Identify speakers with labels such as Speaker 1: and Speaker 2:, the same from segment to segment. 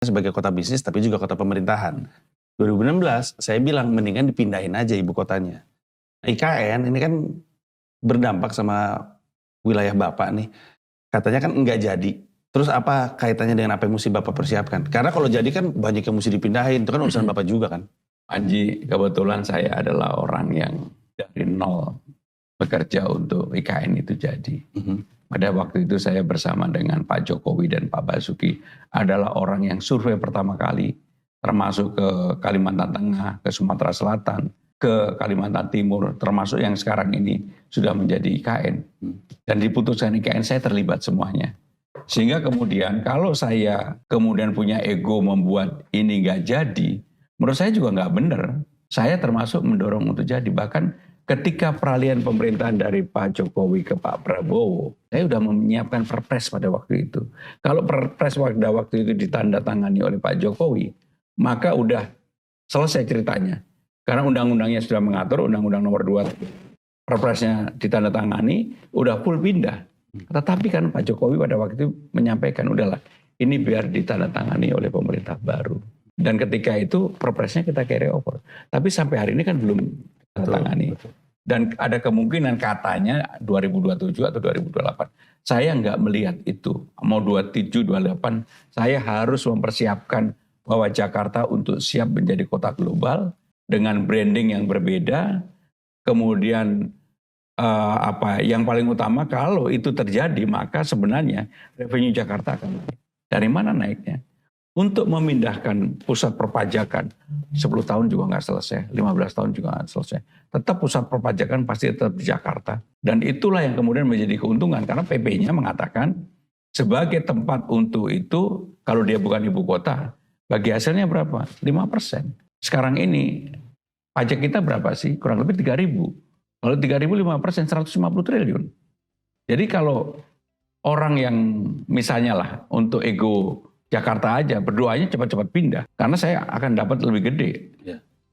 Speaker 1: sebagai kota bisnis tapi juga kota pemerintahan. 2016 saya bilang mendingan dipindahin aja ibu kotanya. IKN ini kan berdampak sama wilayah Bapak nih. Katanya kan enggak jadi. Terus apa kaitannya dengan apa yang mesti Bapak persiapkan? Karena kalau jadi kan banyak yang mesti dipindahin, itu kan urusan Bapak juga kan.
Speaker 2: Panji, kebetulan saya adalah orang yang dari nol bekerja untuk IKN itu jadi. Pada waktu itu saya bersama dengan Pak Jokowi dan Pak Basuki adalah orang yang survei pertama kali, termasuk ke Kalimantan Tengah, ke Sumatera Selatan, ke Kalimantan Timur, termasuk yang sekarang ini sudah menjadi IKN. Dan diputuskan IKN, saya terlibat semuanya. Sehingga kemudian kalau saya kemudian punya ego membuat ini nggak jadi, menurut saya juga nggak benar. Saya termasuk mendorong untuk jadi. Bahkan ketika peralihan pemerintahan dari Pak Jokowi ke Pak Prabowo, saya sudah menyiapkan perpres pada waktu itu. Kalau perpres pada waktu itu ditandatangani oleh Pak Jokowi, maka udah selesai ceritanya. Karena undang-undangnya sudah mengatur, undang-undang nomor 2, perpresnya ditandatangani, udah full pindah. Tetapi kan Pak Jokowi pada waktu itu menyampaikan, udahlah ini biar ditandatangani oleh pemerintah baru. Dan ketika itu perpresnya kita carry over. Tapi sampai hari ini kan belum ditandatangani. Dan ada kemungkinan katanya 2027 atau 2028. Saya nggak melihat itu. Mau 27, 28, saya harus mempersiapkan bahwa Jakarta untuk siap menjadi kota global dengan branding yang berbeda. Kemudian yang paling utama kalau itu terjadi maka sebenarnya revenue Jakarta akan naik. Dari mana naiknya? Untuk memindahkan pusat perpajakan 10 tahun juga nggak selesai, 15 tahun juga nggak selesai. Tetap pusat perpajakan pasti tetap di Jakarta. Dan itulah yang kemudian menjadi keuntungan karena PP-nya mengatakan sebagai tempat untuk itu kalau dia bukan ibu kota, bagi hasilnya berapa? 5%. Sekarang ini pajak kita berapa sih? Kurang lebih 3.000. Kalau 3.000 5%, 150 triliun. Jadi kalau orang yang misalnya lah untuk ego Jakarta aja berdoanya cepat-cepat pindah karena saya akan dapat lebih gede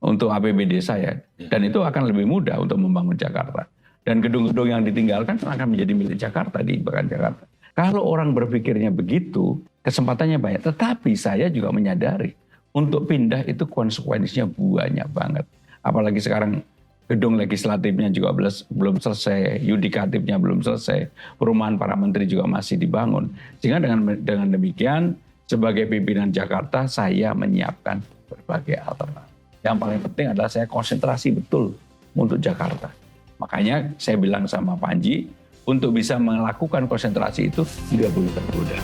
Speaker 2: untuk APBD saya dan itu akan lebih mudah untuk membangun Jakarta dan gedung-gedung yang ditinggalkan akan menjadi milik Jakarta di bahkan Jakarta. Kalau orang berpikirnya begitu kesempatannya banyak, tetapi saya juga menyadari untuk pindah itu konsekuensinya banyak banget. Apalagi sekarang gedung legislatifnya juga belum selesai, yudikatifnya belum selesai, perumahan para menteri juga masih dibangun. Sehingga dengan demikian sebagai pimpinan Jakarta, saya menyiapkan berbagai alternatif. Yang paling penting adalah saya konsentrasi betul untuk Jakarta. Makanya saya bilang sama Panji, untuk bisa melakukan konsentrasi itu tidak boleh tergoda.